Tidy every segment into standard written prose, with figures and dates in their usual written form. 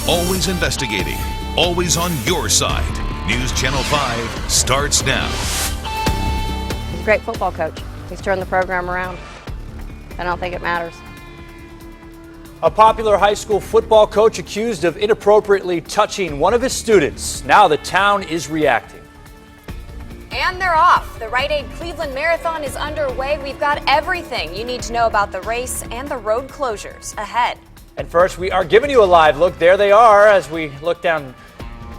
always investigating, always on your side. News Channel 5 starts now. He's a great football coach. He's turned the program around. I don't think it matters. A popular high school football coach accused of inappropriately touching one of his students. Now the town is reacting. And they're off. The Rite Aid Cleveland Marathon is underway. We've got everything you need to know about the race and the road closures ahead. And first, we are giving you a live look. There they are as we look down.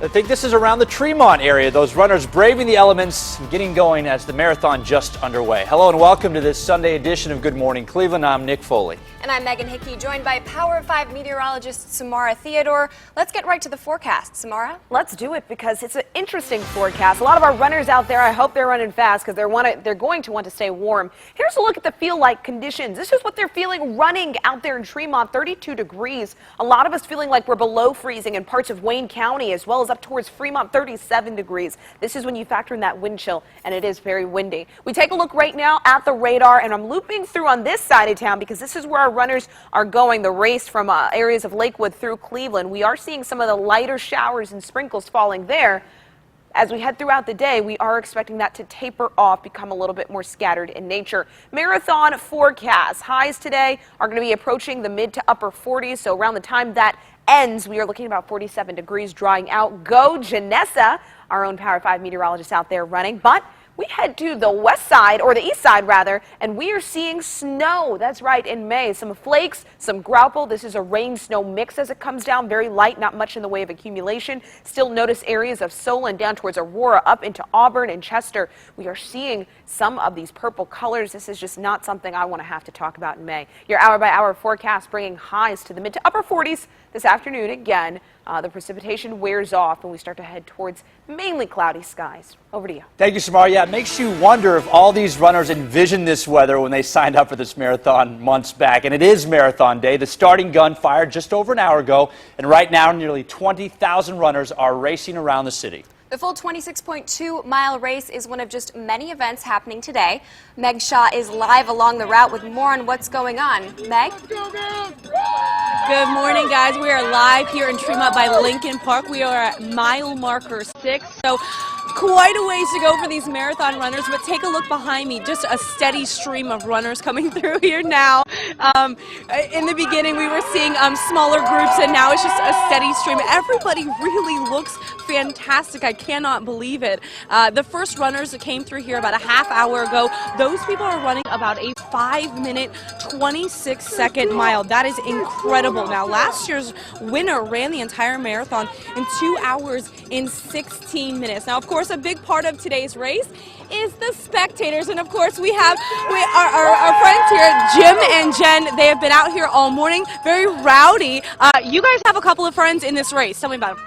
I think this is around the Tremont area. Those runners braving the elements and getting going as the marathon just underway. Hello and welcome to this Sunday edition of Good Morning Cleveland. I'm Nick Foley. And I'm Megan Hickey, joined by Power 5 meteorologist Samara Theodore. Let's get right to the forecast. Samara? Let's do it because it's an interesting forecast. A lot of our runners out there, I hope they're running fast because they're going to want to stay warm. Here's a look at the feel-like conditions. This is what they're feeling running out there in Tremont, 32 degrees. A lot of us feeling like we're below freezing in parts of Wayne County as well as up towards Fremont, 37 degrees. This is when you factor in that wind chill, and it is very windy. We take a look right now at the radar, and I'm looping through on this side of town because this is where our runners are going, the race from areas of Lakewood through Cleveland. We are seeing some of the lighter showers and sprinkles falling there. As we head throughout the day, we are expecting that to taper off, become a little bit more scattered in nature. Marathon forecast. Highs today are going to be approaching the mid to upper 40s, so around the time that ends, we are looking at about 47 degrees, drying out. Go Janessa, our own Power 5 meteorologist out there running. But we head to the west side, or the east side rather, and we are seeing snow. That's right, in May. Some flakes, some graupel. This is a rain-snow mix as it comes down. Very light, not much in the way of accumulation. Still notice areas of Solon down towards Aurora, up into Auburn and Chester. We are seeing some of these purple colors. This is just not something I want to have to talk about in May. Your hour-by-hour forecast bringing highs to the mid to upper 40s this afternoon again. The precipitation wears off and we start to head towards mainly cloudy skies. Over to you. Thank you, Samara. Yeah, it makes you wonder if all these runners envisioned this weather when they signed up for this marathon months back. And it is marathon day. The starting gun fired just over an hour ago. And right now, nearly 20,000 runners are racing around the city. The full 26.2-mile race is one of just many events happening today. Meg Shaw is live along the route with more on what's going on. Meg? Good morning, guys. We are live here in Tremont by Lincoln Park. We are at mile marker 6. So quite a ways to go for these marathon runners, but take a look behind me. Just a steady stream of runners coming through here now. In the beginning, we were seeing smaller groups, and now it's just a steady stream. Everybody really looks fantastic. I cannot believe it. The first runners that came through here about a half hour ago, those people are running about a 5-minute, 26-second mile. That is incredible. Now, last year's winner ran the entire marathon in 2 hours and 16 minutes. Now, of course, a big part of today's race is the spectators, and of course we have our friends here, Jim and Jen. They have been out here all morning, very rowdy. You guys have a couple of friends in this race. Tell me about them.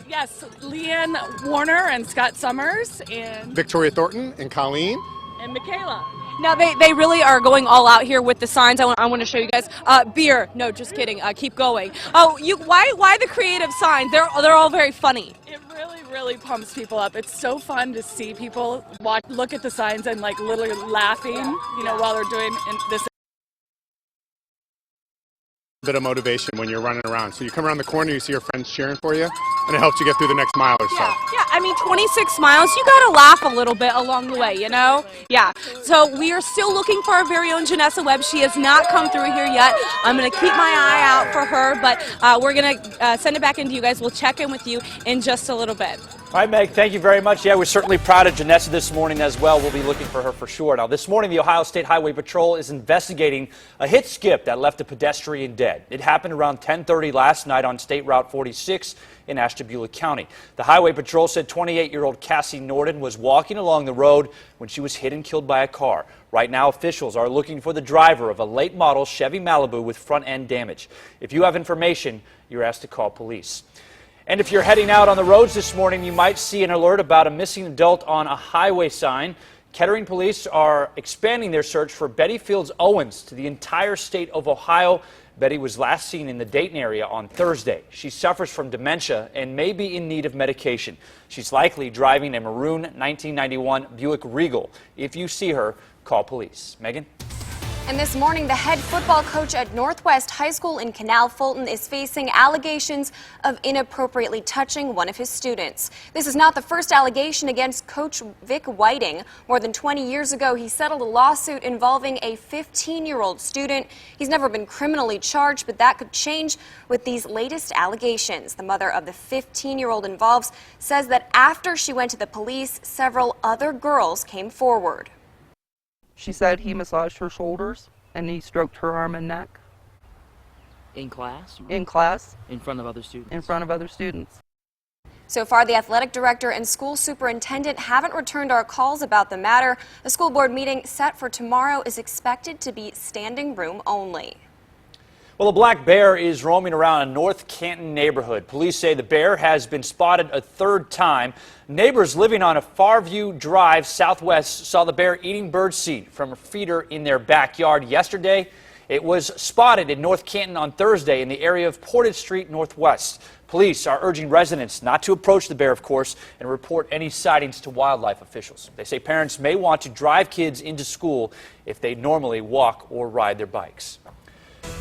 Yes, Leanne Warner and Scott Summers and Victoria Thornton and Colleen and Michaela. Now they really are going all out here with the signs. I want to show you guys. Beer. No, just kidding. Keep going. Oh, why the creative signs? They're all very funny. It really pumps people up. It's so fun to see people look at the signs and like literally laughing, while they're doing this. bit of motivation when you're running around. So you come around the corner, you see your friends cheering for you, and it helps you get through the next mile or so. Yeah, I mean, 26 miles, you gotta laugh a little bit along the way, Yeah, so we are still looking for our very own Janessa Webb. She has not come through here yet. I'm gonna keep my eye out for her, but we're gonna send it back into you guys. We'll check in with you in just a little bit. All right, Meg, thank you very much. Yeah, we're certainly proud of Janessa this morning as well. We'll be looking for her for sure. Now, this morning, the Ohio State Highway Patrol is investigating a hit skip that left a pedestrian dead. It happened around 10:30 last night on State Route 46 in Ashtabula County. The Highway Patrol said 28-year-old Cassie Norden was walking along the road when she was hit and killed by a car. Right now, officials are looking for the driver of a late model Chevy Malibu with front-end damage. If you have information, you're asked to call police. And if you're heading out on the roads this morning, you might see an alert about a missing adult on a highway sign. Kettering police are expanding their search for Betty Fields Owens to the entire state of Ohio. Betty was last seen in the Dayton area on Thursday. She suffers from dementia and may be in need of medication. She's likely driving a maroon 1991 Buick Regal. If you see her, call police. Megan? And this morning, the head football coach at Northwest High School in Canal Fulton is facing allegations of inappropriately touching one of his students. This is not the first allegation against Coach Vic Whiting. More than 20 years ago, he settled a lawsuit involving a 15-year-old student. He's never been criminally charged, but that could change with these latest allegations. The mother of the 15-year-old involved says that after she went to the police, several other girls came forward. She said he massaged her shoulders and he stroked her arm and neck. In class? In class. In front of other students? In front of other students. So far, the athletic director and school superintendent haven't returned our calls about the matter. The school board meeting set for tomorrow is expected to be standing room only. Well, a black bear is roaming around a North Canton neighborhood. Police say the bear has been spotted a third time. Neighbors living on a Farview Drive southwest saw the bear eating birdseed from a feeder in their backyard yesterday. It was spotted in North Canton on Thursday in the area of Portage Street Northwest. Police are urging residents not to approach the bear, of course, and report any sightings to wildlife officials. They say parents may want to drive kids into school if they normally walk or ride their bikes.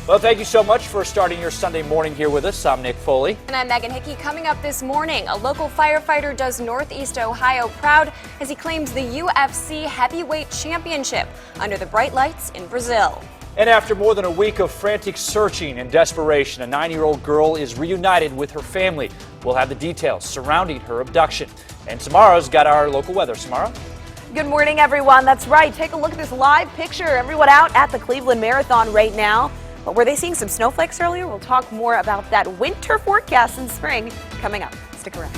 Well, thank you so much for starting your Sunday morning here with us. I'm Nick Foley. And I'm Megan Hickey. Coming up this morning, a local firefighter does Northeast Ohio proud as he claims the UFC Heavyweight Championship under the bright lights in Brazil. And after more than a week of frantic searching and desperation, a 9-year-old girl is reunited with her family. We'll have the details surrounding her abduction. And Samara's got our local weather. Samara? Good morning, everyone. That's right. Take a look at this live picture. Everyone out at the Cleveland Marathon right now. But were they seeing some snowflakes earlier? We'll talk more about that winter forecast in spring coming up. Stick around.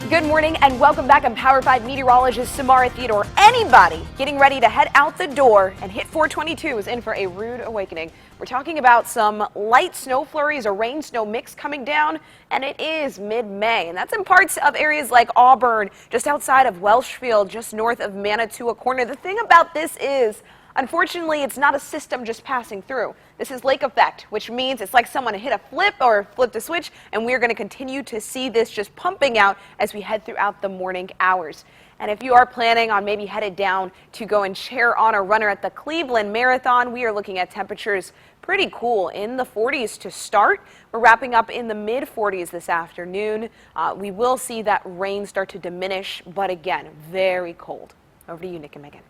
Good morning and welcome back. I'm Power 5 meteorologist Samara Theodore. Anybody getting ready to head out the door and hit 422 is in for a rude awakening. We're talking about some light snow flurries, a rain-snow mix coming down, and it is mid-May. And that's in parts of areas like Auburn, just outside of Welshfield, just north of Manitoua Corner. The thing about this is Unfortunately, it's not a system just passing through. This is lake effect, which means it's like someone hit a flip or flipped a switch, and we're going to continue to see this just pumping out as we head throughout the morning hours. And if you are planning on maybe headed down to go and cheer on a runner at the Cleveland Marathon, we are looking at temperatures pretty cool in the 40s to start. We're wrapping up in the mid 40s this afternoon. We will see that rain start to diminish, but again, very cold. Over to you, Nick and Megan.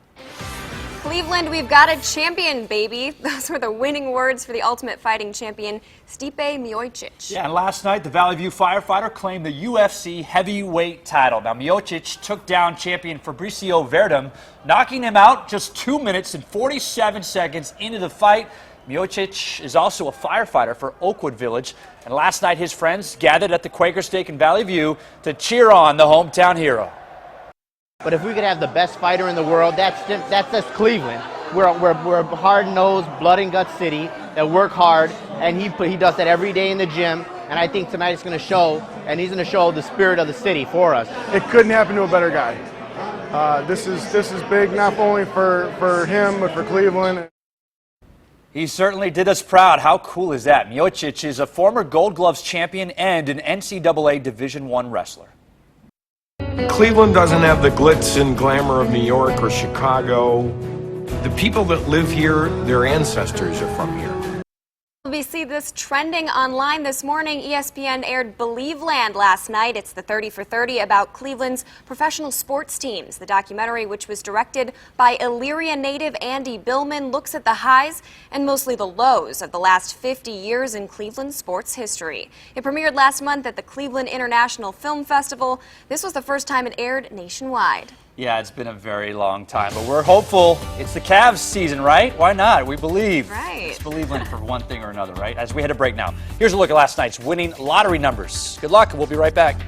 Cleveland, we've got a champion, baby. Those were the winning words for the Ultimate Fighting champion, Stipe Miocic. Yeah, and last night, the Valley View firefighter claimed the UFC heavyweight title. Now, Miocic took down champion Fabricio Verdum, knocking him out just 2 minutes and 47 seconds into the fight. Miocic is also a firefighter for Oakwood Village, and last night his friends gathered at the Quaker Steak in Valley View to cheer on the hometown hero. But if we could have the best fighter in the world, that's just Cleveland. We're a hard-nosed, blood and guts city that work hard, and he does that every day in the gym. And I think tonight is going to show, and he's going to show the spirit of the city for us. It couldn't happen to a better guy. This is big, not only for him, but for Cleveland. He certainly did us proud. How cool is that? Miocic is a former Gold Gloves champion and an NCAA Division I wrestler. Cleveland doesn't have the glitz and glamour of New York or Chicago. The people that live here, their ancestors are from here. We see this trending online this morning. ESPN aired Believe Land last night. It's the 30 for 30 about Cleveland's professional sports teams. The documentary, which was directed by Elyria native Andy Billman, looks at the highs and mostly the lows of the last 50 years in Cleveland sports history. It premiered last month at the Cleveland International Film Festival. This was the first time it aired nationwide. Yeah, it's been a very long time, but we're hopeful. It's the Cavs season, right? Why not? We believe. Right. It's Believeland for one thing or another, right? As we head to break now, here's a look at last night's winning lottery numbers. Good luck, and we'll be right back.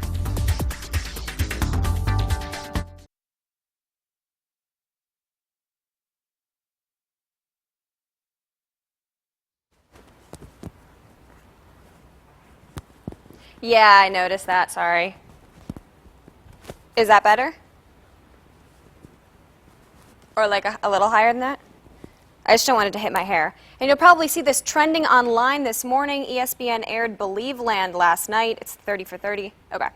Yeah, I noticed that. Sorry. Is that better? Or like a little higher than that? I just don't want it to hit my hair. And you'll probably see this trending online this morning. ESPN aired Believe Land last night. It's 30 for 30. Okay.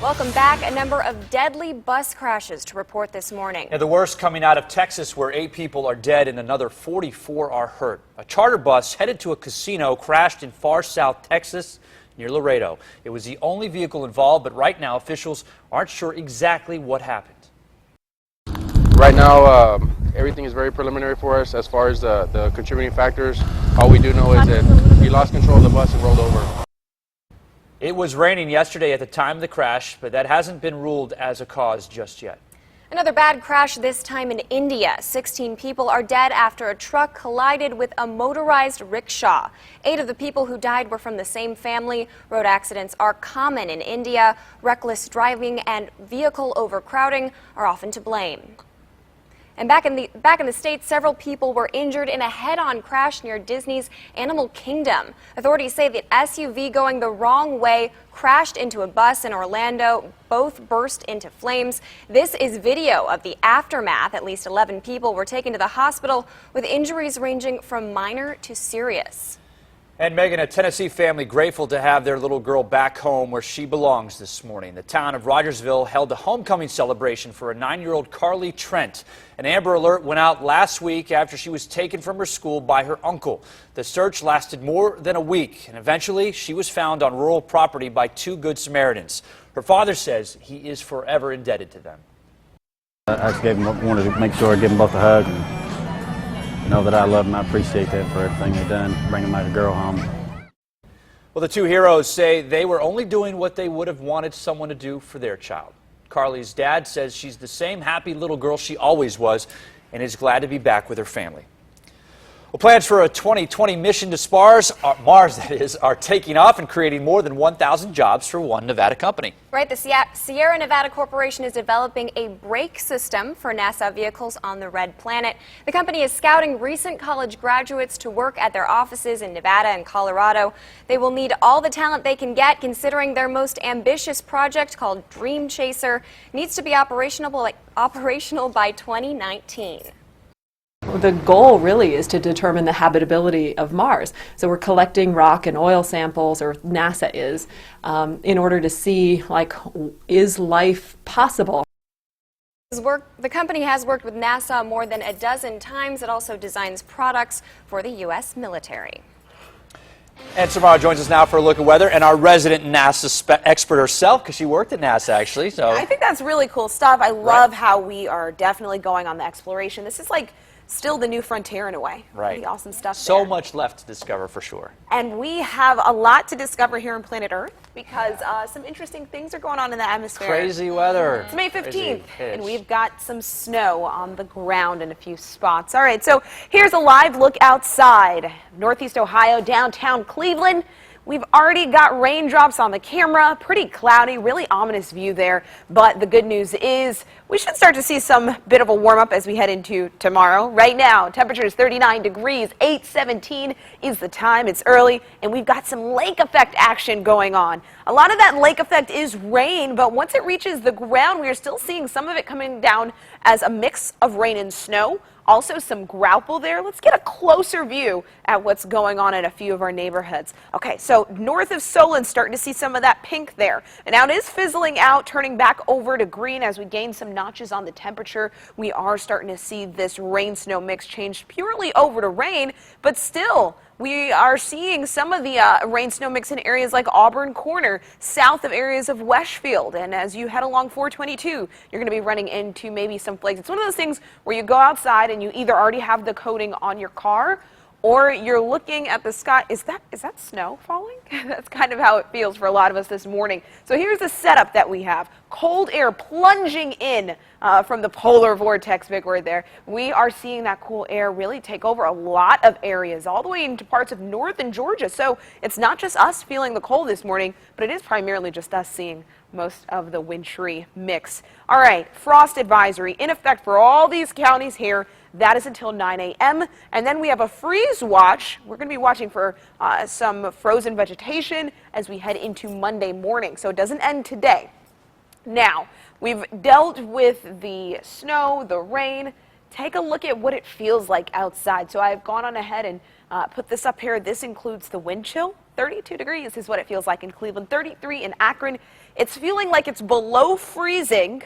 Welcome back. A number of deadly bus crashes to report this morning. Yeah, the worst coming out of Texas, where 8 people are dead and another 44 are hurt. A charter bus headed to a casino crashed in far south Texas. near Laredo. It was the only vehicle involved, but right now officials aren't sure exactly what happened. Right now, everything is very preliminary for us as far as the contributing factors. All we do know is that he lost control of the bus and rolled over. It was raining yesterday at the time of the crash, but that hasn't been ruled as a cause just yet. Another bad crash, this time in India. 16 people are dead after a truck collided with a motorized rickshaw. 8 of the people who died were from the same family. Road accidents are common in India. Reckless driving and vehicle overcrowding are often to blame. And back in the States, several people were injured in a head-on crash near Disney's Animal Kingdom. Authorities say the SUV going the wrong way crashed into a bus in Orlando. Both burst into flames. This is video of the aftermath. At least 11 people were taken to the hospital with injuries ranging from minor to serious. And Megan, a Tennessee family grateful to have their little girl back home where she belongs this morning. The town of Rogersville held a homecoming celebration for a 9-year-old Carly Trent. An Amber Alert went out last week after she was taken from her school by her uncle. The search lasted more than a week, and eventually she was found on rural property by 2 Good Samaritans. Her father says he is forever indebted to them. I just wanted to make sure I give them both a hug and know that I love them. I appreciate that for everything they've done, bringing my girl home. Well, the 2 heroes say they were only doing what they would have wanted someone to do for their child. Carly's dad says she's the same happy little girl she always was and is glad to be back with her family. Well, plans for a 2020 mission to Mars, are taking off and creating more than 1,000 jobs for one Nevada company. Right, the Sierra Nevada Corporation is developing a brake system for NASA vehicles on the Red Planet. The company is scouting recent college graduates to work at their offices in Nevada and Colorado. They will need all the talent they can get, considering their most ambitious project, called Dream Chaser, needs to be operational by 2019. The goal really is to determine the habitability of Mars. So we're collecting rock and oil samples, or NASA is, in order to see, is life possible? The company has worked with NASA more than a dozen times. It also designs products for the U.S. military. And Samara joins us now for a look at weather, and our resident NASA expert herself, because she worked at NASA actually. So I think that's really cool stuff. I love how we are definitely going on the exploration. This is still the new frontier in a way. Right. Pretty awesome stuff So there. much left to discover for sure. And we have a lot to discover here on planet Earth because some interesting things are going on in the atmosphere. Crazy weather. It's May 15th, Crazy. and we've got some snow on the ground in a few spots. All right, so here's a live look outside. Northeast Ohio, downtown Cleveland. We've already got raindrops on the camera, pretty cloudy, really ominous view there. But the good news is we should start to see some bit of a warm up as we head into tomorrow. Right now, temperature is 39 degrees, 8:17 is the time. It's early, and we've got some lake effect action going on. A lot of that lake effect is rain, but once it reaches the ground, we are still seeing some of it coming down as a mix of rain and snow. Also some graupel there. Let's get a closer view at what's going on in a few of our neighborhoods. Okay, so north of Solon, starting to see some of that pink there. And now it is fizzling out, turning back over to green as we gain some notches on the temperature. We are starting to see this rain-snow mix change purely over to rain, but still, we are seeing some of the rain-snow mix in areas like Auburn Corner, south of areas of Westfield. And as you head along 422, you're going to be running into maybe some flakes. It's one of those things where you go outside and you either already have the coating on your car or you're looking at the sky. Is that snow falling? That's kind of how it feels for a lot of us this morning. So here's the setup that we have. Cold air plunging in from the polar vortex, big word there. We are seeing that cool air really take over a lot of areas, all the way into parts of northern Georgia. So it's not just us feeling the cold this morning, but it is primarily just us seeing most of the wintry mix. All right, frost advisory in effect for all these counties here. That is until 9 a.m. And then we have a freeze watch. We're going to be watching for some frozen vegetation as we head into Monday morning. So it doesn't end today. Now, we've dealt with the snow, the rain. Take a look at what it feels like outside. So I've gone on ahead and put this up here. This includes the wind chill. 32 degrees is what it feels like in Cleveland, 33 in Akron. It's feeling like it's below freezing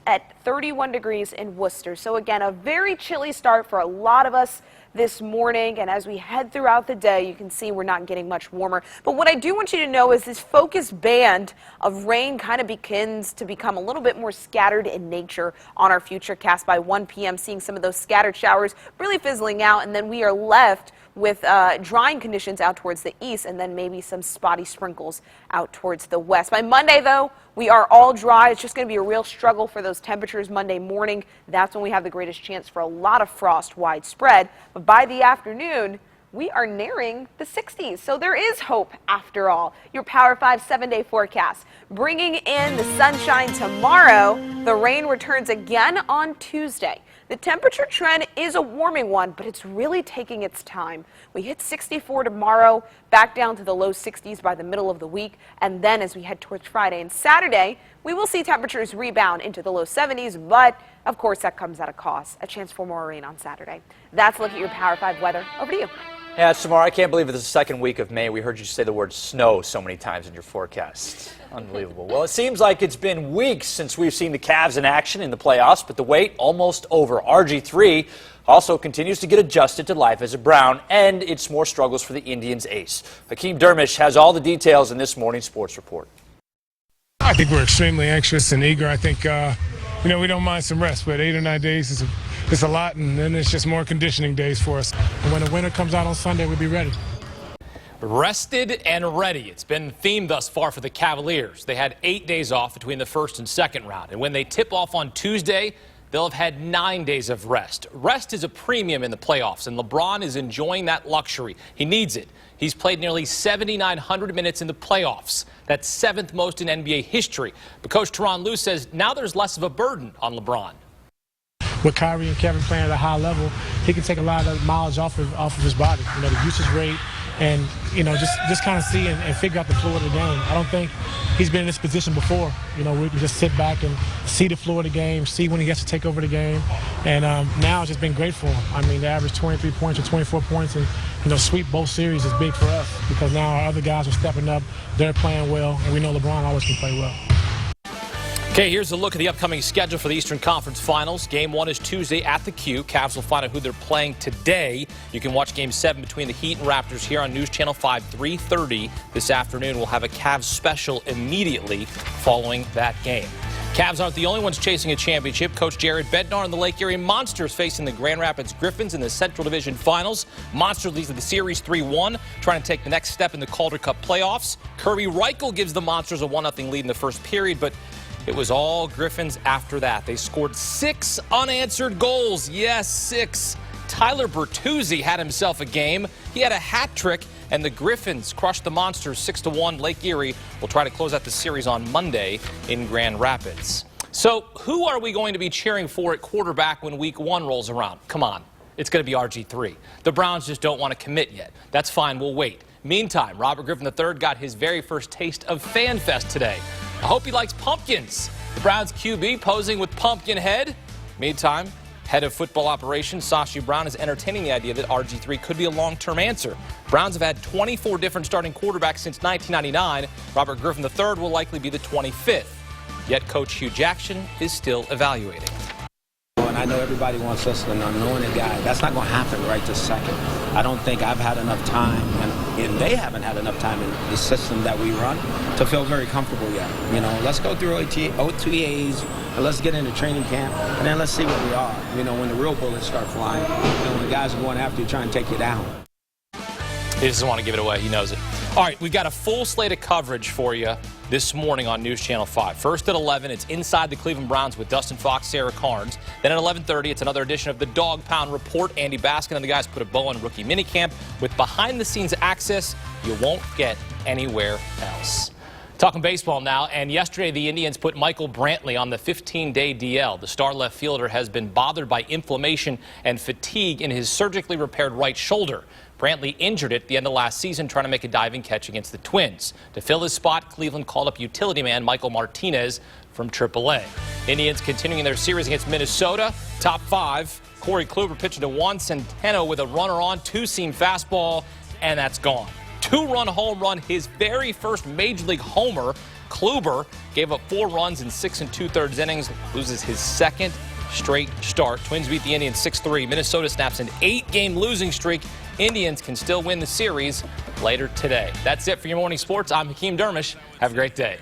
at 31 degrees in Worcester. So again, a very chilly start for a lot of us. this morning, and as we head throughout the day, you can see we're not getting much warmer. But what I do want you to know is this focused band of rain kind of begins to become a little bit more scattered in nature on our futurecast by 1 p.m., seeing some of those scattered showers really fizzling out, and then we are left with drying conditions out towards the east, and then maybe some spotty sprinkles out towards the west. By Monday, though, we are all dry. It's just going to be a real struggle for those temperatures Monday morning. That's when we have the greatest chance for a lot of frost widespread. But by the afternoon, we are nearing the 60s, so there is hope after all. Your Power 5 7-day forecast. Bringing in the sunshine tomorrow, the rain returns again on Tuesday. The temperature trend is a warming one, but it's really taking its time. We hit 64 tomorrow, back down to the low 60s by the middle of the week, and then as we head towards Friday and Saturday, we will see temperatures rebound into the low 70s, but of course that comes at a cost. A chance for more rain on Saturday. That's a look at your Power 5 weather. Over to you. Yeah, Samara, I can't believe it's the second week of May. We heard you say the word snow so many times in your forecast. Unbelievable. Well, it seems like it's been weeks since we've seen the Cavs in action in the playoffs, but the wait almost over. RG3 also continues to get adjusted to life as a Brown, and it's more struggles for the Indians' ace. Hakeem Dermish has all the details in this morning's sports report. I think we're extremely anxious and eager. I think, we don't mind some rest, but 8 or 9 days is a lot, and then it's just more conditioning days for us. And when the winter comes out on Sunday, we'll be ready. Rested and ready. It's been the theme thus far for the Cavaliers. They had 8 days off between the first and second round, and when they tip off on Tuesday, they'll have had 9 days of rest. Rest is a premium in the playoffs, and LeBron is enjoying that luxury. He needs it. He's played nearly 7,900 minutes in the playoffs. That's 7th most in NBA history. But Coach Tyronn Lue says now there's less of a burden on LeBron. With Kyrie and Kevin playing at a high level, he can take a lot of mileage off of his body. The usage rate, and just kind of see and figure out the flow of the game. I don't think he's been in this position before. We can just sit back and see the flow of the game, see when he gets to take over the game, and now it's just been great for him. I mean, the average 23 points or 24 points, and sweep both series is big for us because now our other guys are stepping up, they're playing well, and we know LeBron always can play well. Okay, here's a look at the upcoming schedule for the Eastern Conference Finals. Game 1 is Tuesday at the Q. Cavs will find out who they're playing today. You can watch Game 7 between the Heat and Raptors here on NewsChannel 5, 3:30 this afternoon. We'll have a Cavs special immediately following that game. Cavs aren't the only ones chasing a championship. Coach Jared Bednar and the Lake Erie Monsters facing the Grand Rapids Griffins in the Central Division Finals. Monsters leads the series 3-1, trying to take the next step in the Calder Cup playoffs. Kirby Reichel gives the Monsters a 1-0 lead in the first period, but it was all Griffins after that. They scored 6 unanswered goals. Yes, 6. Tyler Bertuzzi had himself a game. He had a hat trick, and the Griffins crushed the Monsters 6-1. Lake Erie will try to close out the series on Monday in Grand Rapids. So who are we going to be cheering for at quarterback when Week 1 rolls around? Come on. It's going to be RG3. The Browns just don't want to commit yet. That's fine. We'll wait. Meantime, Robert Griffin III got his very first taste of Fan Fest today. I hope he likes pumpkins. The Browns QB posing with pumpkin head. Meantime, head of football operations Sashi Brown is entertaining the idea that RG3 could be a long-term answer. Browns have had 24 different starting quarterbacks since 1999. Robert Griffin III will likely be the 25th. Yet Coach Hugh Jackson is still evaluating. And I know everybody wants us an anointed guy. That's not going to happen right this second. I don't think I've had enough time, and they haven't had enough time in the system that we run to feel very comfortable yet. Let's go through OTAs, and let's get into training camp, and then let's see what we are. When the real bullets start flying, when guys are going after you, trying to take you down. He doesn't want to give it away. He knows it. All right, we've got a full slate of coverage for you this morning on NewsChannel 5. First at 11, it's Inside the Cleveland Browns with Dustin Fox, Sarah Carnes. Then at 11:30, it's another edition of the Dog Pound Report. Andy Baskin and the guys put a bow on rookie minicamp with behind-the-scenes access you won't get anywhere else. Talking baseball now, and yesterday the Indians put Michael Brantley on the 15-day DL. The star left fielder has been bothered by inflammation and fatigue in his surgically repaired right shoulder. Brantley injured it at the end of last season trying to make a diving catch against the Twins. To fill his spot, Cleveland called up utility man Michael Martinez from AAA. Indians continuing their series against Minnesota. Top 5. Corey Kluber pitching to Juan Centeno with a runner on, two-seam fastball, and that's gone. 2-run home run, his very first Major League homer. Kluber gave up 4 runs in 6 2/3 innings, loses his second straight start. Twins beat the Indians 6-3. Minnesota snaps an 8-game losing streak. Indians can still win the series later today. That's it for your morning sports. I'm Hakeem Dermish. Have a great day.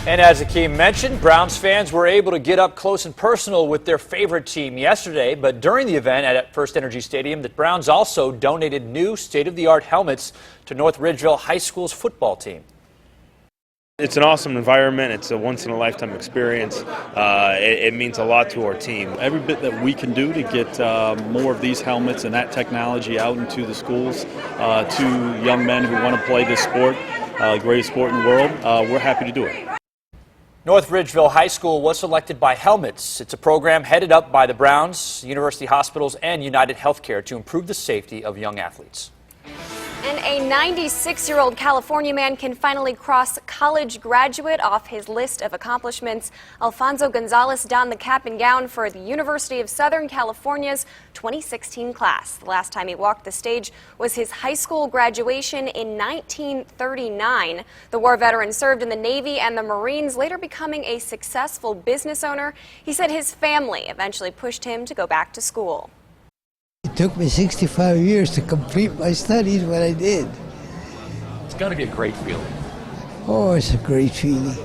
And as Hakeem mentioned, Browns fans were able to get up close and personal with their favorite team yesterday. But during the event at First Energy Stadium, the Browns also donated new state-of-the-art helmets to North Ridgeville High School's football team. It's an awesome environment. It's a once-in-a-lifetime experience. It means a lot to our team. Every bit that we can do to get more of these helmets and that technology out into the schools to young men who want to play this sport, the greatest sport in the world, we're happy to do it. North Ridgeville High School was selected by Helmets. It's a program headed up by the Browns, University Hospitals, and United Healthcare to improve the safety of young athletes. And a 96-year-old California man can finally cross college graduate off his list of accomplishments. Alfonso Gonzalez donned the cap and gown for the University of Southern California's 2016 class. The last time he walked the stage was his high school graduation in 1939. The war veteran served in the Navy and the Marines, later becoming a successful business owner. He said his family eventually pushed him to go back to school. It took me 65 years to complete my studies, but I did. It's got to be a great feeling. Oh, it's a great feeling.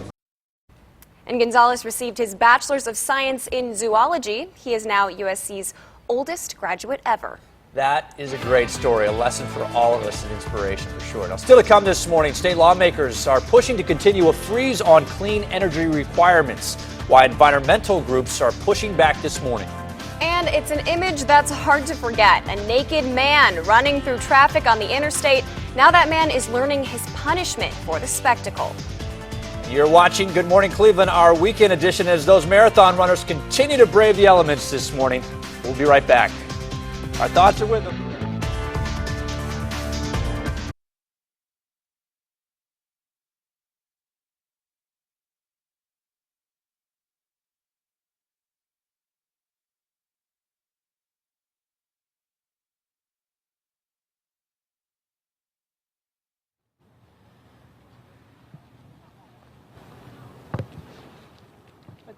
And Gonzalez received his Bachelor's of Science in Zoology. He is now USC's oldest graduate ever. That is a great story, a lesson for all of us, an inspiration for sure. Now, still to come this morning, state lawmakers are pushing to continue a freeze on clean energy requirements, why environmental groups are pushing back this morning. And it's an image that's hard to forget. A naked man running through traffic on the interstate. Now that man is learning his punishment for the spectacle. You're watching Good Morning Cleveland, our weekend edition, as those marathon runners continue to brave the elements this morning. We'll be right back. Our thoughts are with them.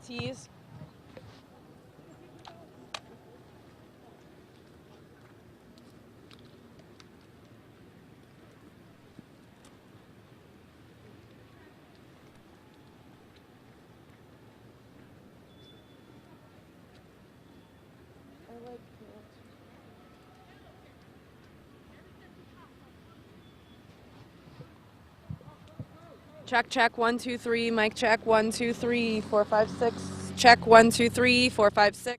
Tease. Check, check, 1, 2, 3. Mic check, 1, 2, 3, 4, 5, 6. Check, 1, 2, 3, 4, 5, 6.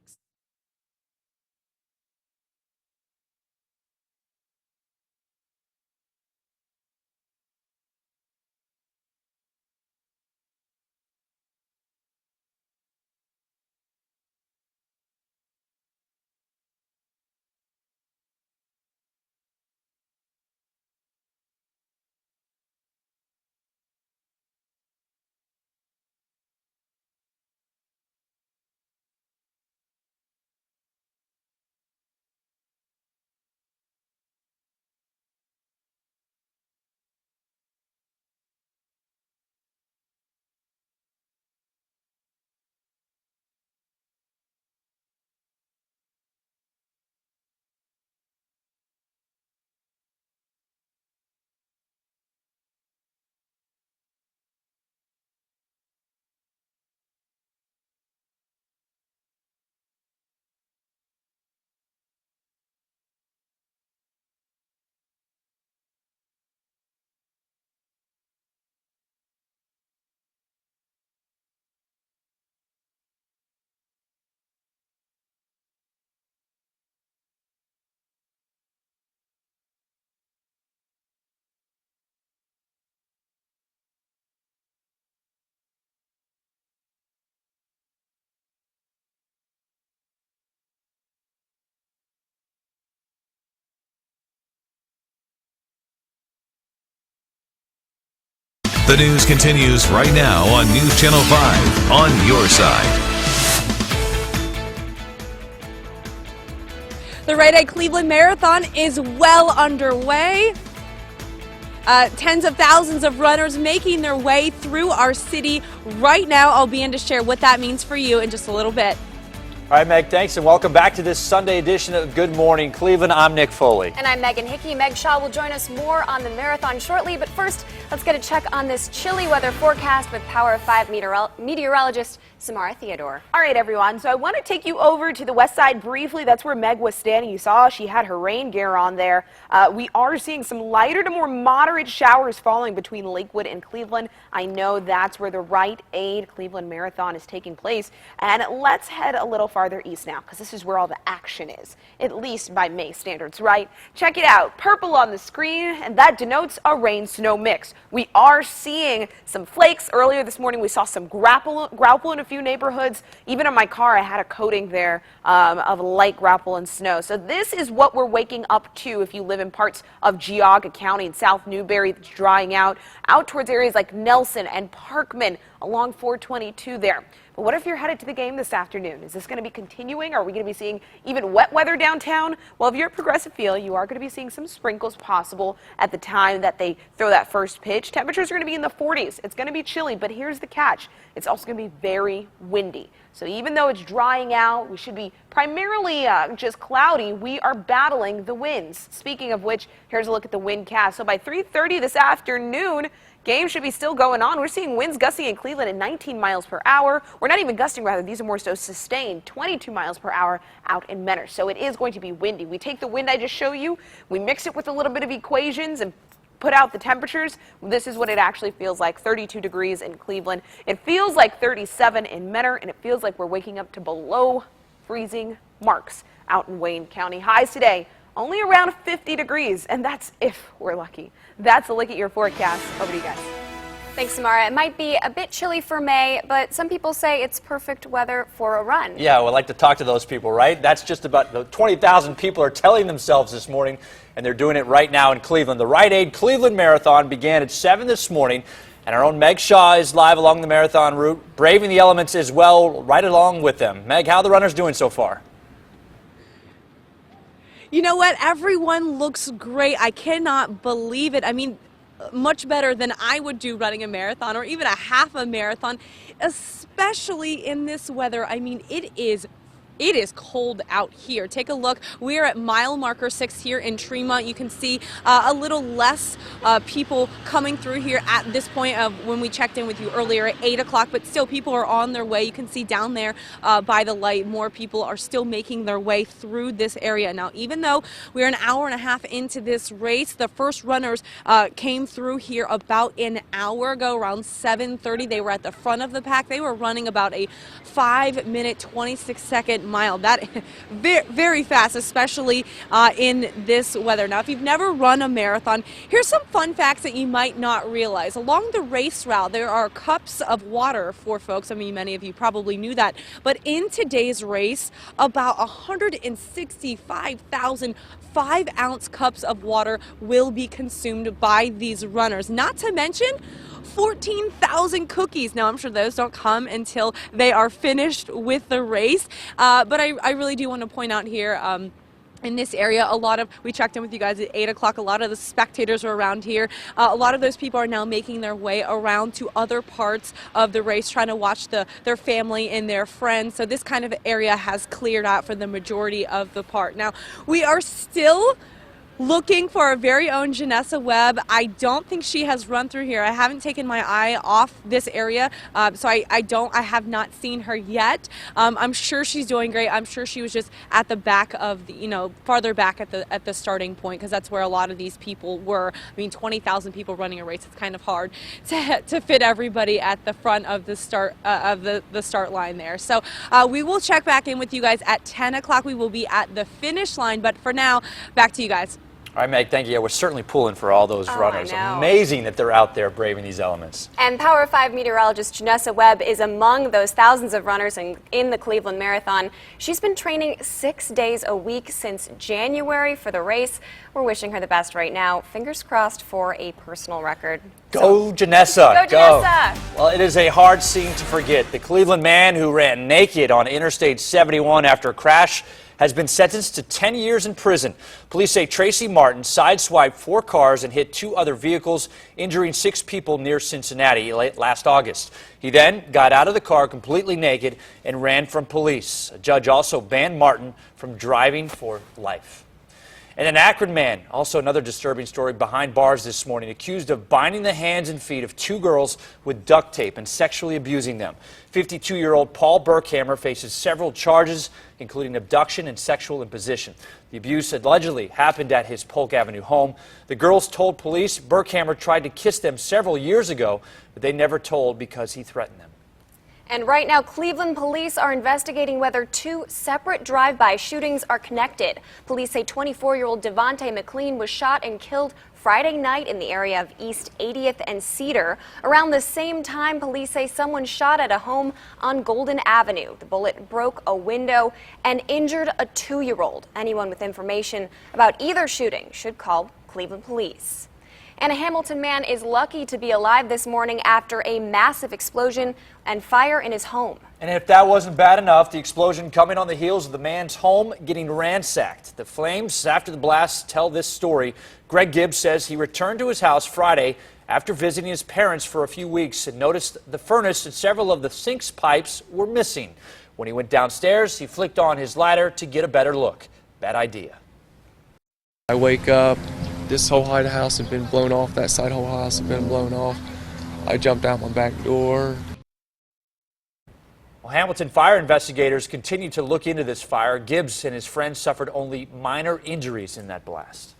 The news continues right now on News Channel 5, on your side. The Rite Aid Cleveland Marathon is well underway. Tens of thousands of runners making their way through our city right now. I'll be in to share what that means for you in just a little bit. All right, Meg, thanks, and welcome back to this Sunday edition of Good Morning Cleveland. I'm Nick Foley. And I'm Megan Hickey. Meg Shaw will join us more on the marathon shortly, but first, let's get a check on this chilly weather forecast with Power 5 meteorologist Samara Theodore. All right, everyone. So I want to take you over to the west side briefly. That's where Meg was standing. You saw she had her rain gear on there. We are seeing some lighter to more moderate showers falling between Lakewood and Cleveland. I know that's where the Rite Aid Cleveland Marathon is taking place. And let's head a little farther east now, because this is where all the action is, at least by May standards, right? Check it out. Purple on the screen, and that denotes a rain-snow mix. We are seeing some flakes. Earlier this morning, we saw some grapple in a few neighborhoods. Even on my car, I had a coating there of light grapple and snow. So this is what we're waking up to if you live in parts of Geauga County and South Newberry that's drying out towards areas like Nelson and Parkman along 422 there. But what if you're headed to the game this afternoon? Is this going to be continuing? Are we going to be seeing even wet weather downtown? Well, if you're at Progressive Field, you are going to be seeing some sprinkles possible at the time that they throw that first pitch. Temperatures are going to be in the 40s. It's going to be chilly, but here's the catch. It's also going to be very windy. So even though it's drying out, we should be primarily just cloudy. We are battling the winds. Speaking of which, here's a look at the wind cast. So by 3:30 this afternoon, game should be still going on. We're seeing winds gusting in Cleveland at 19 miles per hour. We're not even gusting, rather. These are more so sustained, 22 miles per hour out in Menor. So it is going to be windy. We take the wind I just showed you, we mix it with a little bit of equations and put out the temperatures. This is what it actually feels like, 32 degrees in Cleveland. It feels like 37 in Menor, and it feels like we're waking up to below freezing marks out in Wayne County. Highs today, only around 50 degrees, and that's if we're lucky. That's a look at your forecast. Over to you guys. Thanks, Samara. It might be a bit chilly for May, but some people say it's perfect weather for a run. Yeah, we'd like to talk to those people, right? That's just about the 20,000 people are telling themselves this morning, and they're doing it right now in Cleveland. The Rite Aid Cleveland Marathon began at 7 this morning, and our own Meg Shaw is live along the marathon route, braving the elements as well, right along with them. Meg, how are the runners doing so far? You know what? Everyone looks great. I cannot believe it. I mean, much better than I would do running a marathon or even a half a marathon, especially in this weather. I mean, it is cold out here. Take a look. We are at mile marker 6 here in Tremont. You can see a little less people coming through here at this point of when we checked in with you earlier at 8 o'clock, but still people are on their way. You can see down there by the light, more people are still making their way through this area. Now, even though we're an hour and a half into this race, the first runners came through here about an hour ago, around 7:30. They were at the front of the pack. They were running about a 5-minute, 26-second mile. That very fast, especially in this weather. Now, if you've never run a marathon, here's some fun facts that you might not realize. Along the race route, there are cups of water for folks. I mean, many of you probably knew that. But in today's race, about 165,000 5-ounce cups of water will be consumed by these runners. Not to mention 14,000 cookies. Now, I'm sure those don't come until they are finished with the race. But I really do want to point out here, in this area, we checked in with you guys at 8 o'clock, a lot of the spectators are around here. A lot of those people are now making their way around to other parts of the race, trying to watch their family and their friends. So this kind of area has cleared out for the majority of the park. Now, we are still looking for our very own Janessa Webb. I don't think she has run through here. I haven't taken my eye off this area, so I have not seen her yet. I'm sure she's doing great. I'm sure she was just at the back of the, farther back at the starting point, because that's where a lot of these people were. I mean, 20,000 people running a race. It's kind of hard to fit everybody at the front of the start the start line there. So we will check back in with you guys at 10 o'clock. We will be at the finish line, but for now, back to you guys. All right, Meg, thank you. Yeah, we're certainly pulling for all those runners. Amazing that they're out there braving these elements. And Power 5 meteorologist Janessa Webb is among those thousands of runners in the Cleveland Marathon. She's been training 6 days a week since January for the race. We're wishing her the best right now. Fingers crossed for a personal record. Go, Janessa. Go, Janessa. Well, it is a hard scene to forget. The Cleveland man who ran naked on Interstate 71 after a crash has been sentenced to 10 years in prison. Police say Tracy Martin sideswiped 4 cars and hit 2 other vehicles, injuring 6 people near Cincinnati last August. He then got out of the car completely naked and ran from police. A judge also banned Martin from driving for life. And an Akron man, also another disturbing story, behind bars this morning, accused of binding the hands and feet of 2 girls with duct tape and sexually abusing them. 52-year-old Paul Burkhammer faces several charges, including abduction and sexual imposition. The abuse allegedly happened at his Polk Avenue home. The girls told police Burkhammer tried to kiss them several years ago, but they never told because he threatened them. And right now, Cleveland police are investigating whether 2 separate drive-by shootings are connected. Police say 24-year-old Devontae McLean was shot and killed Friday night in the area of East 80th and Cedar. Around the same time, police say someone shot at a home on Golden Avenue. The bullet broke a window and injured a 2-year-old. Anyone with information about either shooting should call Cleveland police. And a Hamilton man is lucky to be alive this morning after a massive explosion and fire in his home. And if that wasn't bad enough, the explosion coming on the heels of the man's home getting ransacked. The flames after the blast tell this story. Greg Gibbs says he returned to his house Friday after visiting his parents for a few weeks and noticed the furnace and several of the sink's pipes were missing. When he went downstairs, he flicked on his ladder to get a better look. Bad idea. I wake up. This whole side of the house had been blown off. That side whole house had been blown off. I jumped out my back door. Well, Hamilton fire investigators continue to look into this fire. Gibbs and his friends suffered only minor injuries in that blast.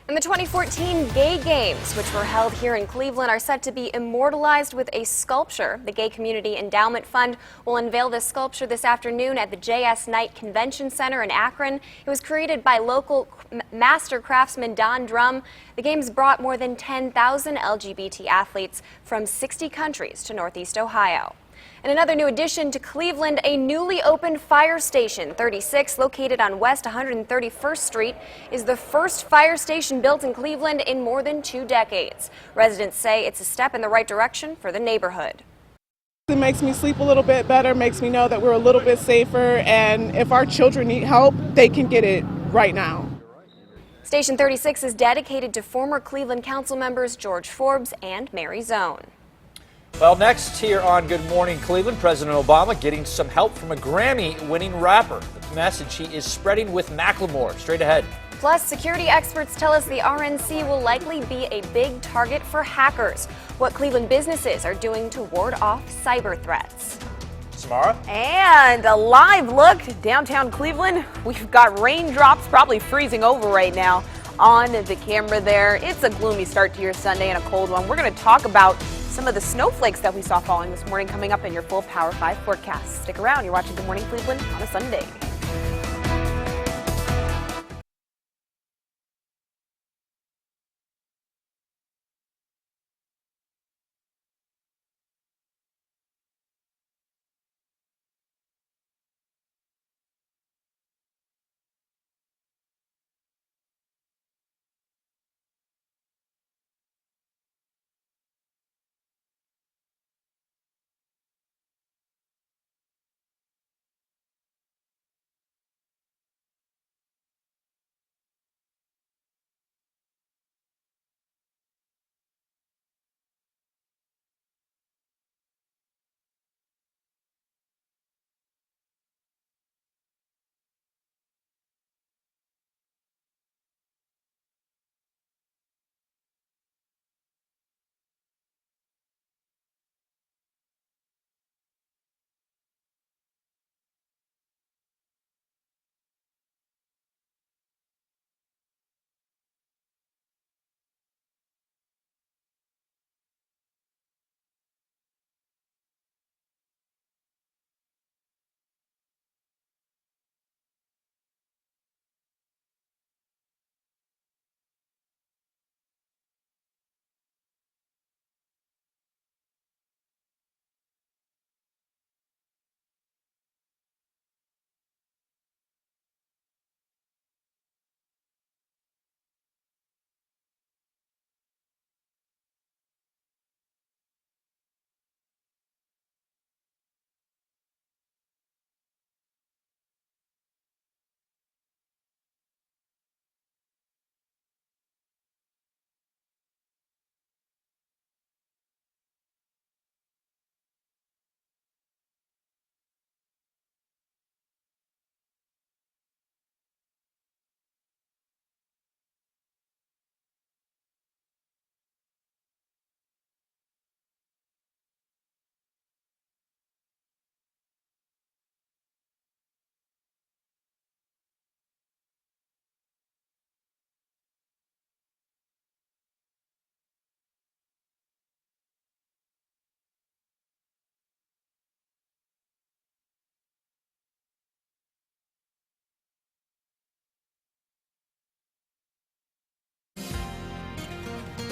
And the 2014 Gay Games, which were held here in Cleveland, are set to be immortalized with a sculpture. The Gay Community Endowment Fund will unveil this sculpture this afternoon at the J.S. Knight Convention Center in Akron. It was created by local master craftsman Don Drum. The Games brought more than 10,000 LGBT athletes from 60 countries to Northeast Ohio. And another new addition to Cleveland, a newly opened fire station. 36, located on West 131st Street, is the first fire station built in Cleveland in more than 2 decades. Residents say it's a step in the right direction for the neighborhood. It makes me sleep a little bit better, makes me know that we're a little bit safer, and if our children need help, they can get it right now. Station 36 is dedicated to former Cleveland Council members George Forbes and Mary Zone. Well, next here on Good Morning Cleveland, President Obama getting some help from a Grammy-winning rapper. The message he is spreading with Macklemore. Straight ahead. Plus, security experts tell us the RNC will likely be a big target for hackers. What Cleveland businesses are doing to ward off cyber threats. Samara? And a live look downtown Cleveland. We've got raindrops probably freezing over right now on the camera there. It's a gloomy start to your Sunday and a cold one. We're going to talk about some of the snowflakes that we saw falling this morning coming up in your full Power 5 forecast. Stick around. You're watching Good Morning Cleveland on a Sunday.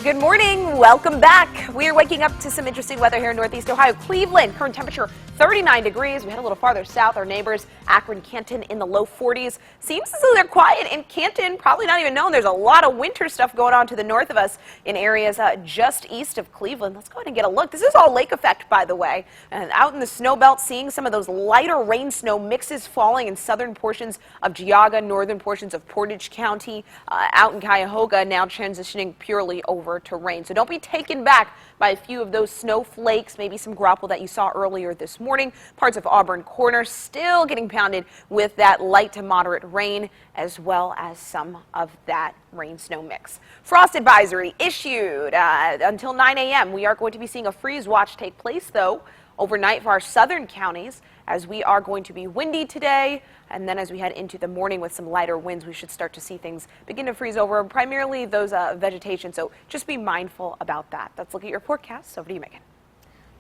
Good morning. Welcome back. We are waking up to some interesting weather here in Northeast Ohio. Cleveland, current temperature 39 degrees. We head a little farther south. Our neighbors, Akron, Canton, in the low 40s. Seems as though they're quiet in Canton. Probably not even known. There's a lot of winter stuff going on to the north of us in areas just east of Cleveland. Let's go ahead and get a look. This is all lake effect, by the way. And out in the snow belt, seeing some of those lighter rain snow mixes falling in southern portions of Geauga, northern portions of Portage County, out in Cuyahoga, now transitioning purely over to rain. So don't be taken back by a few of those snowflakes, maybe some graupel that you saw earlier this morning. Parts of Auburn Corner still getting pounded with that light to moderate rain, as well as some of that rain-snow mix. Frost advisory issued until 9 a.m. We are going to be seeing a freeze watch take place, though, overnight for our southern counties, as we are going to be windy today. And then as we head into the morning with some lighter winds, we should start to see things begin to freeze over, primarily those vegetation. So just be mindful about that. Let's look at your forecast. Over to you, Megan.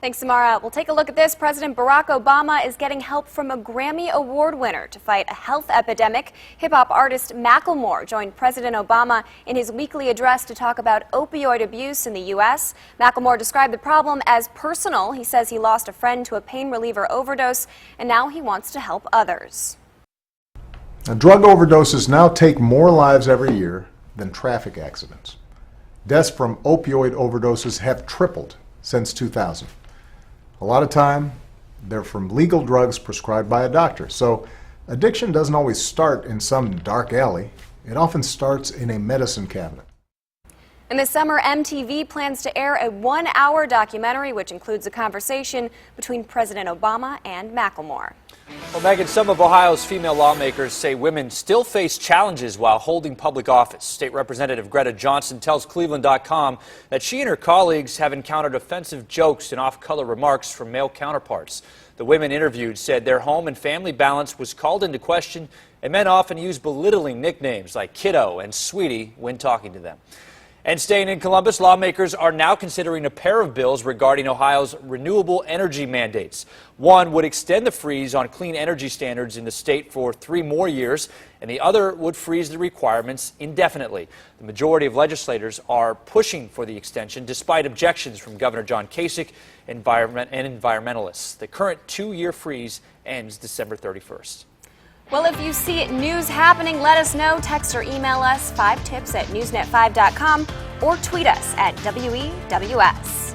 Thanks, Samara. We'll take a look at this. President Barack Obama is getting help from a Grammy Award winner to fight a health epidemic. Hip-hop artist Macklemore joined President Obama in his weekly address to talk about opioid abuse in the U.S. Macklemore described the problem as personal. He says he lost a friend to a pain reliever overdose, and now he wants to help others. Now, drug overdoses now take more lives every year than traffic accidents. Deaths from opioid overdoses have tripled since 2000. A lot of time, they're from legal drugs prescribed by a doctor. So addiction doesn't always start in some dark alley. It often starts in a medicine cabinet. And this summer, MTV plans to air a 1-hour documentary which includes a conversation between President Obama and Macklemore. Well, Megan, some of Ohio's female lawmakers say women still face challenges while holding public office. State Representative Greta Johnson tells Cleveland.com that she and her colleagues have encountered offensive jokes and off-color remarks from male counterparts. The women interviewed said their home and family balance was called into question, and men often use belittling nicknames like kiddo and sweetie when talking to them. And staying in Columbus, lawmakers are now considering a pair of bills regarding Ohio's renewable energy mandates. One would extend the freeze on clean energy standards in the state for 3 more years, and the other would freeze the requirements indefinitely. The majority of legislators are pushing for the extension despite objections from Governor John Kasich and environmentalists. The current 2-year freeze ends December 31st. Well, if you see news happening, let us know. Text or email us 5tips@newsnet5.com or tweet us at WEWS.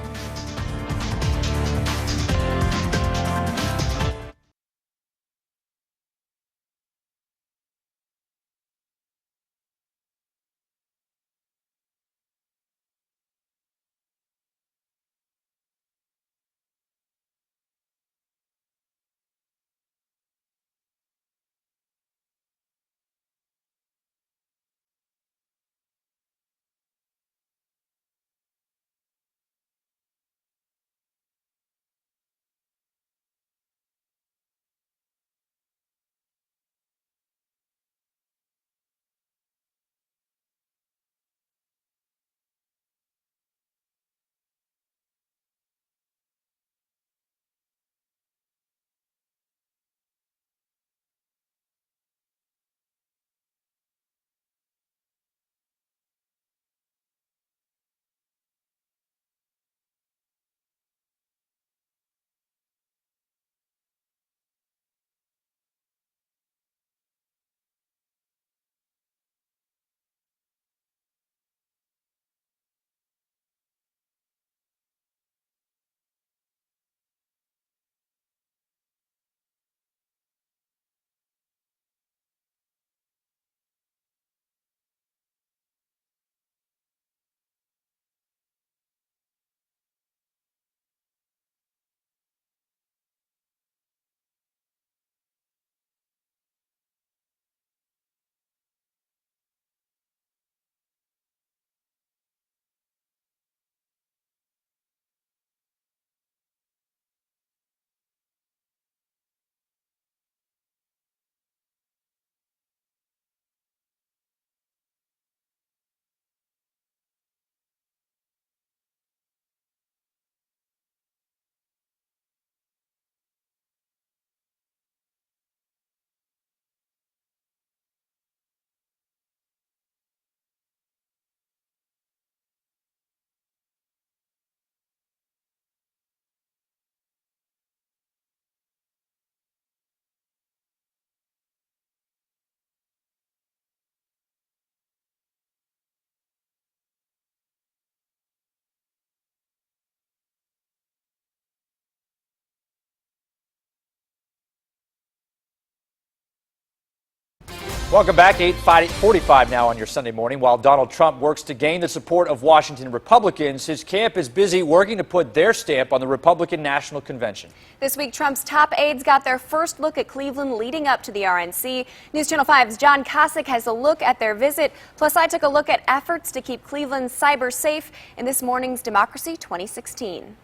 Welcome back. 8:45 now on your Sunday morning. While Donald Trump works to gain the support of Washington Republicans, his camp is busy working to put their stamp on the Republican National Convention. This week, Trump's top aides got their first look at Cleveland leading up to the RNC. News Channel 5's John Kosick has a look at their visit. Plus, I took a look at efforts to keep Cleveland cyber safe in this morning's Democracy 2016.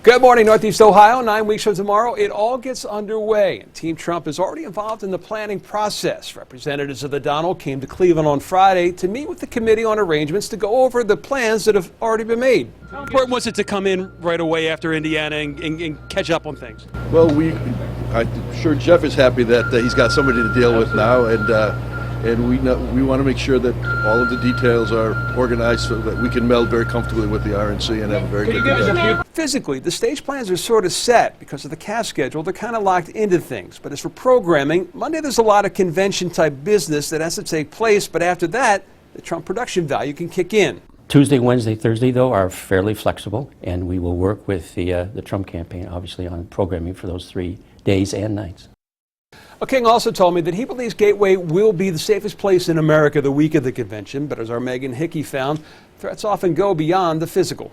Good morning, Northeast Ohio. 9 weeks from tomorrow, it all gets underway. And Team Trump is already involved in the planning process. Representatives of the Donald came to Cleveland on Friday to meet with the committee on arrangements to go over the plans that have already been made. How important was it to come in right away after Indiana and catch up on things? Well, I'm sure Jeff is happy that he's got somebody to deal with now, and we want to make sure that all of the details are organized so that we can meld very comfortably with the RNC and have a very good convention. Physically, the stage plans are sort of set because of the cast schedule. They're kind of locked into things. But as for programming, Monday there's a lot of convention-type business that has to take place, but after that, the Trump production value can kick in. Tuesday, Wednesday, Thursday, though, are fairly flexible, and we will work with the Trump campaign, obviously, on programming for those 3 days and nights. King also told me that he believes Gateway will be the safest place in America the week of the convention, but as our Megan Hickey found, threats often go beyond the physical.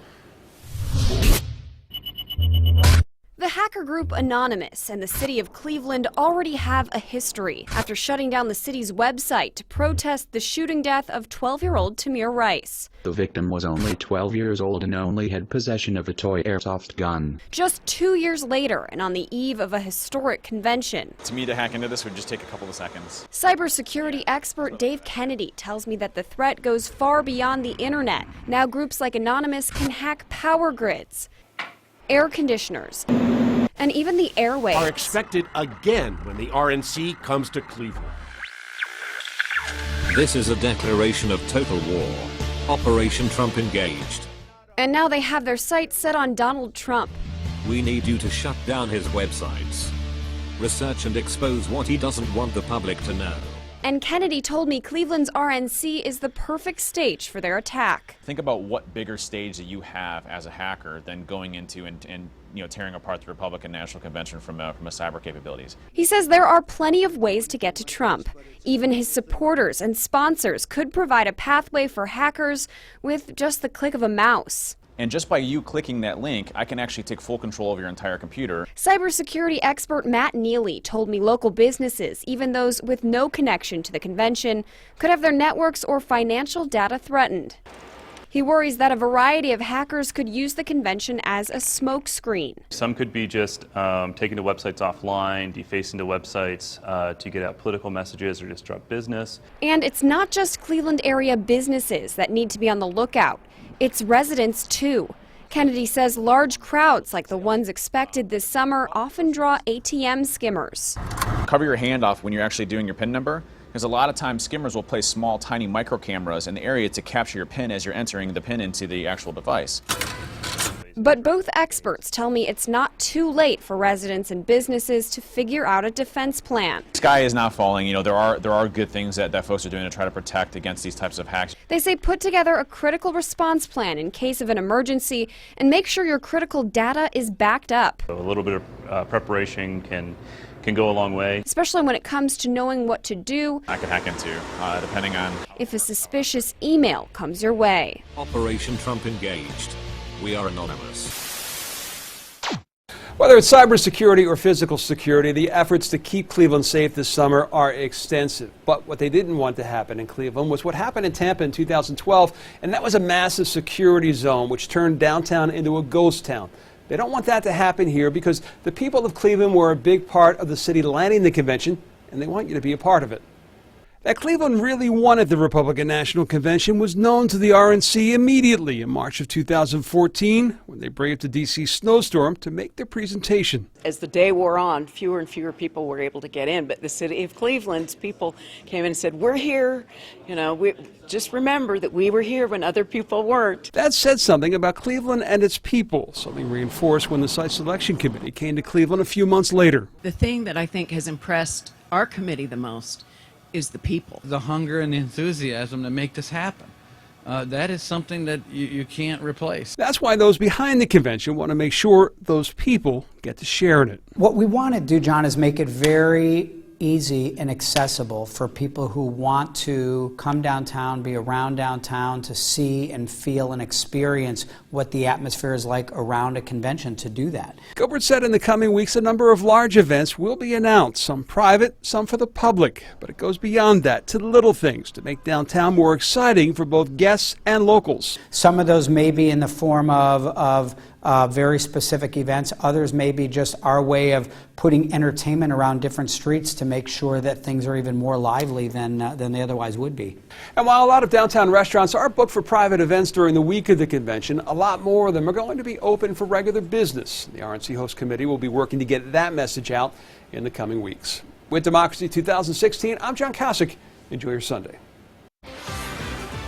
The hacker group Anonymous and the city of Cleveland already have a history after shutting down the city's website to protest the shooting death of 12-year-old Tamir Rice. The victim was only 12 years old and only had possession of a toy airsoft gun. Just 2 years later, and on the eve of a historic convention. To me, to hack into this would just take a couple of seconds. Cybersecurity expert Dave Kennedy tells me that the threat goes far beyond the internet. Now groups like Anonymous can hack power grids, air conditioners, and even the airwaves. Are expected again when the RNC comes to Cleveland. This is a declaration of total war. Operation Trump engaged. And now they have their sights set on Donald Trump. We need you to shut down his websites. Research and expose what he doesn't want the public to know. And Kennedy told me Cleveland's RNC is the perfect stage for their attack. Think about what bigger stage that you have as a hacker than going into and tearing apart the Republican National Convention from a cyber capabilities. He says there are plenty of ways to get to Trump. Even his supporters and sponsors could provide a pathway for hackers with just the click of a mouse. And just by you clicking that link, I can actually take full control of your entire computer. Cybersecurity expert Matt Neely told me local businesses, even those with no connection to the convention, could have their networks or financial data threatened. He worries that a variety of hackers could use the convention as a smokescreen. Some could be just taking the websites offline, defacing the websites to get out political messages or disrupt business. And it's not just Cleveland area businesses that need to be on the lookout. It's residents, too. Kennedy says large crowds like the ones expected this summer often draw ATM skimmers. Cover your hand off when you're actually doing your PIN number, because a lot of times skimmers will place small, tiny micro cameras in the area to capture your PIN as you're entering the PIN into the actual device. But both experts tell me it's not too late for residents and businesses to figure out a defense plan. The sky is not falling. There are good things that folks are doing to try to protect against these types of hacks. They say put together a critical response plan in case of an emergency and make sure your critical data is backed up. A little bit of preparation can go a long way. Especially when it comes to knowing what to do. I could hack into, depending on if a suspicious email comes your way. Operation Trump engaged. We are anonymous. Whether it's cybersecurity or physical security, the efforts to keep Cleveland safe this summer are extensive. But what they didn't want to happen in Cleveland was what happened in Tampa in 2012, and that was a massive security zone which turned downtown into a ghost town. They don't want that to happen here because the people of Cleveland were a big part of the city landing the convention, and they want you to be a part of it. That Cleveland really wanted the Republican National Convention was known to the RNC immediately in March of 2014 when they braved a D.C. snowstorm to make their presentation. As the day wore on, fewer and fewer people were able to get in, but the city of Cleveland's people came in and said, we're here, we just remember that we were here when other people weren't. That said something about Cleveland and its people, something reinforced when the site selection committee came to Cleveland a few months later. The thing that I think has impressed our committee the most is the people. The hunger and enthusiasm to make this happen. That is something that you can't replace. That's why those behind the convention want to make sure those people get to share in it. What we want to do, John, is make it very easy and accessible for people who want to come downtown, be around downtown, to see and feel and experience what the atmosphere is like around a convention, to do that. Gilbert said in the coming weeks a number of large events will be announced, some private, some for the public. But it goes beyond that to the little things to make downtown more exciting for both guests and locals. Some of those may be in the form of very specific events. Others may be just our way of putting entertainment around different streets to make sure that things are even more lively than they otherwise would be. And while a lot of downtown restaurants are booked for private events during the week of the convention, a lot more of them are going to be open for regular business. The RNC Host Committee will be working to get that message out in the coming weeks. With Democracy 2016, I'm John Kasich. Enjoy your Sunday.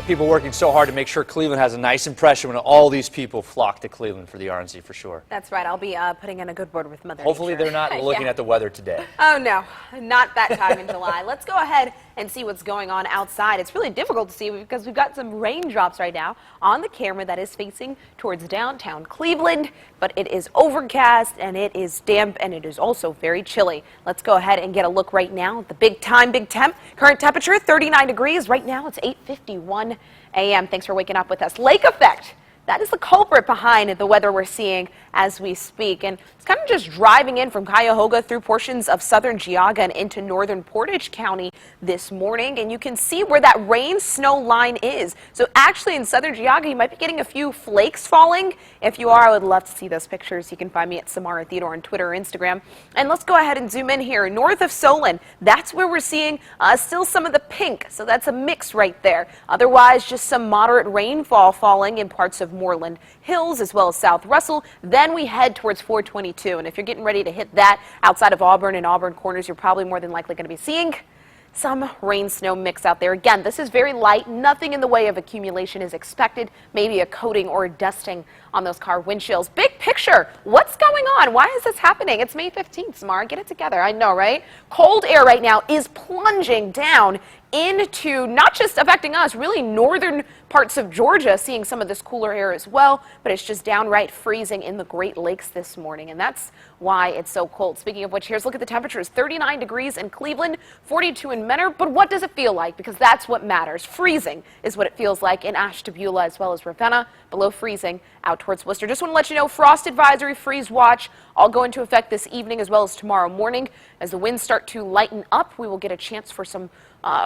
People working so hard to make sure Cleveland has a nice impression when all these people flock to Cleveland for the RNC for sure. That's right. I'll be putting in a good word with Mother Hopefully Nature. they're not looking at the weather today. Oh, no, not that time in July. Let's go ahead and see what's going on outside. It's really difficult to see because we've got some raindrops right now on the camera that is facing towards downtown Cleveland, but it is overcast and it is damp and it is also very chilly. Let's go ahead and get a look right now at the big temp. Current temperature 39 degrees. Right now it's 8:51 a.m. Thanks for waking up with us. Lake effect. That is the culprit behind the weather we're seeing as we speak. And it's kind of just driving in from Cuyahoga through portions of southern Geauga and into northern Portage County this morning. And you can see where that rain-snow line is. So actually in southern Geauga, you might be getting a few flakes falling. If you are, I would love to see those pictures. You can find me at Samara Theodore on Twitter or Instagram. And let's go ahead and zoom in here. North of Solon, that's where we're seeing still some of the pink. So that's a mix right there. Otherwise, just some moderate rainfall falling in parts of Moreland Hills as well as South Russell. Then we head towards 422. And if you're getting ready to hit that outside of Auburn and Auburn Corners, you're probably more than likely going to be seeing some rain-snow mix out there. Again, this is very light. Nothing in the way of accumulation is expected. Maybe a coating or a dusting on those car windshields. Big picture, what's going on? Why is this happening? It's May 15th, Samara. Get it together. I know, right? Cold air right now is plunging down into not just affecting us, really northern parts of Georgia, seeing some of this cooler air as well, but it's just downright freezing in the Great Lakes this morning, and that's why it's so cold. Speaking of which, here's a look at the temperatures. 39 degrees in Cleveland, 42 in Mentor, but what does it feel like? Because that's what matters. Freezing is what it feels like in Ashtabula as well as Ravenna, below freezing out towards Worcester. Just want to let you know, frost advisory, freeze watch, all go into effect this evening as well as tomorrow morning. As the winds start to lighten up, we will get a chance for some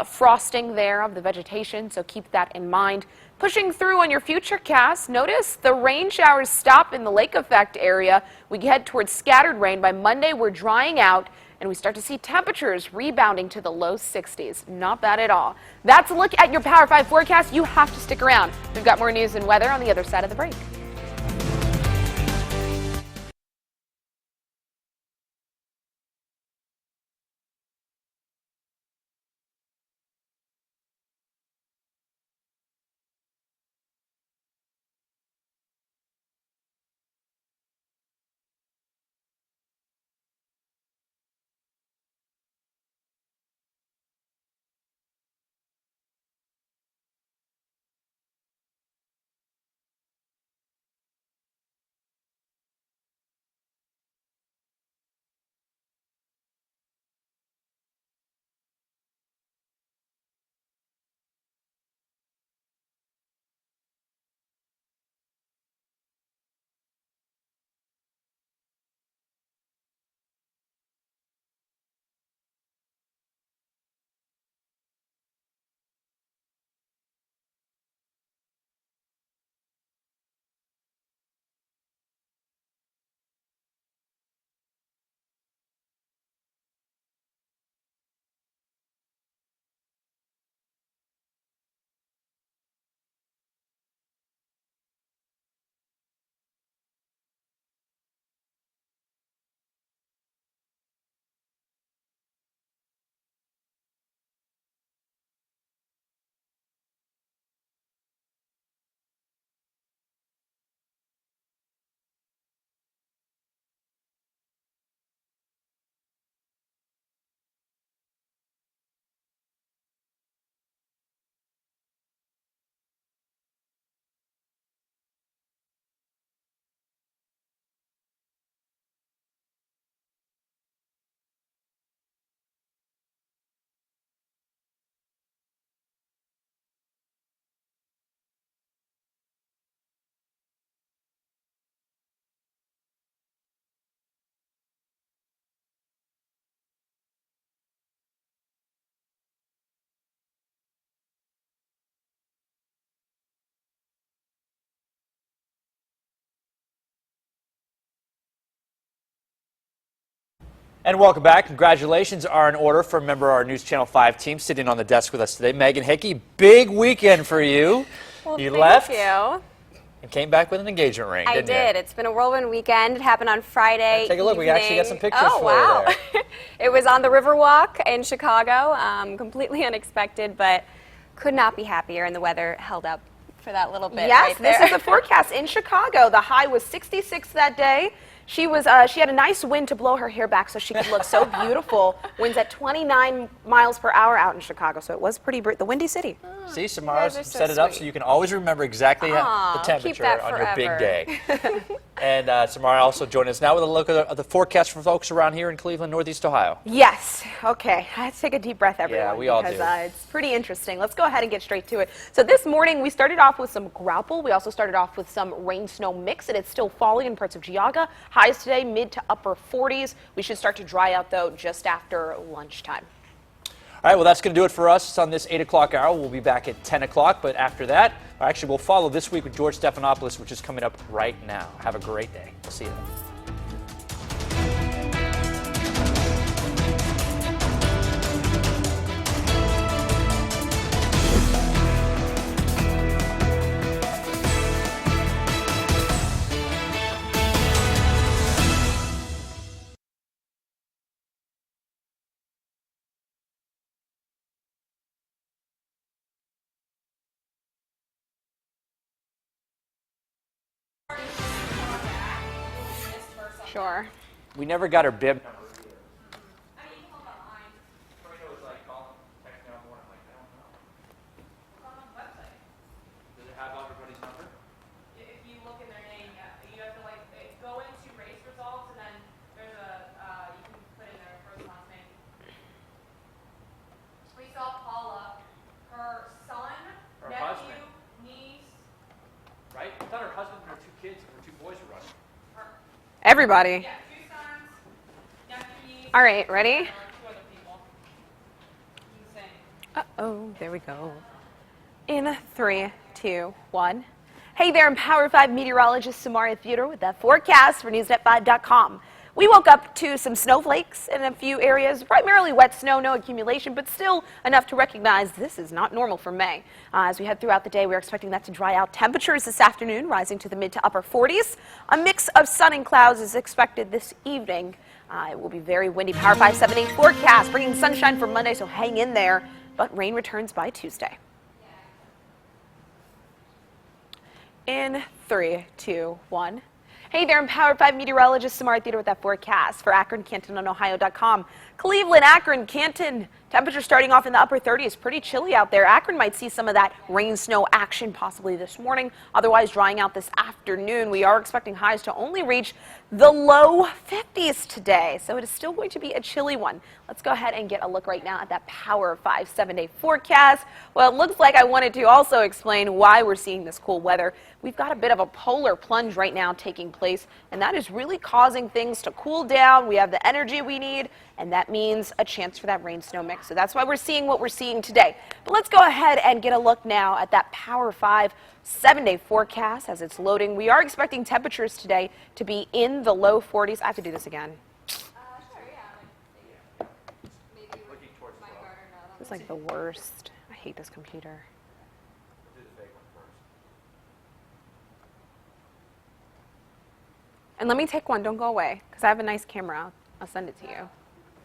frosting there of the vegetation, so keep that in mind. Pushing through on your future cast, notice the rain showers stop in the lake effect area. We head towards scattered rain. By Monday, we're drying out, and we start to see temperatures rebounding to the low 60s. Not bad at all. That's a look at your Power 5 forecast. You have to stick around. We've got more news and weather on the other side of the break. And welcome back. Congratulations are in order for a member of our News Channel 5 team sitting on the desk with us today. Megan Hickey, big weekend for you. Well, you thank left you. and came back with an engagement ring, I didn't did. you? It's been a whirlwind weekend. It happened on Friday Take a look. We actually got some evening. pictures for you there. It was on the Riverwalk in Chicago. Completely unexpected, but could not be happier, and the weather held up for that little bit. Yes, right there. this is the forecast in Chicago. The high was 66 that day. She had a nice wind to blow her hair back so she could look so beautiful. Winds at 29 miles per hour out in Chicago, so it was the windy city. See, Samara guys are so set it up so sweet. you can always remember exactly the Aw, keep temperature that on your big forever. day. And Samara also joined us now with a look at the forecast for folks around here in Cleveland, Northeast Ohio. Yes. Okay. I had to take a deep breath, everyone. Yeah, we all because, do. it's pretty interesting. Let's go ahead and get straight to it. So this morning we started off with some grapple. We also started off with some rain-snow mix, and it's still falling in parts of Geauga. Highs today mid to upper 40s. We should start to dry out though just after lunchtime. All right, well, that's going to do it for us on this 8 o'clock hour. We'll be back at 10 o'clock, but after that, actually, we'll follow This Week with George Stephanopoulos, which is coming up right now. Have a great day. We'll see you then. Sure. We never got her bib number. Does it have everybody's number? If you look in their name, you have to go into race results, and then there's you can put in their first and last name. We saw Paula, her son, Her nephew, husband. niece, Right? I thought her husband and her 2 kids and her 2 boys were running. Everybody. yeah, 2 sons, nephew, niece. All right, ready? 2 other people. Insane. Uh-oh, there we go. In 3, 2, 1. Hey there, I'm Power 5 meteorologist Samara Theodore with that forecast for NewsNet5.com. We woke up to some snowflakes in a few areas, primarily wet snow, no accumulation, but still enough to recognize this is not normal for May. As we head throughout the day, we're expecting that to dry out. Temperatures this afternoon rising to the mid to upper 40s. A mix of sun and clouds is expected this evening. It will be very windy. Power 5 7-8 forecast, bringing sunshine for Monday, so hang in there, but rain returns by Tuesday. In 3, 2, 1. Hey there, I'm Power 5 meteorologist Samara Theodore with that forecast for Akron, Canton, and Ohio.com. Cleveland, Akron, Canton, temperature starting off in the upper 30s. Pretty chilly out there. Akron might see some of that rain snow action possibly this morning. Otherwise drying out this afternoon. We are expecting highs to only reach the low 50s today. So it is still going to be a chilly one. Let's go ahead and get a look right now at that Power 5 7-day forecast. Well, it looks like I wanted to also explain why we're seeing this cool weather. We've got a bit of a polar plunge right now taking place, and that is really causing things to cool down. We have the energy we need, and that means a chance for that rain snow mix. So that's why we're seeing what we're seeing today. But let's go ahead and get a look now at that Power 5 7-day forecast as it's loading. We are expecting temperatures today to be in the low 40s. I have to do this again. It's like the worst. I hate this computer. And let me take one. Don't go away, because I have a nice camera. I'll send it to you.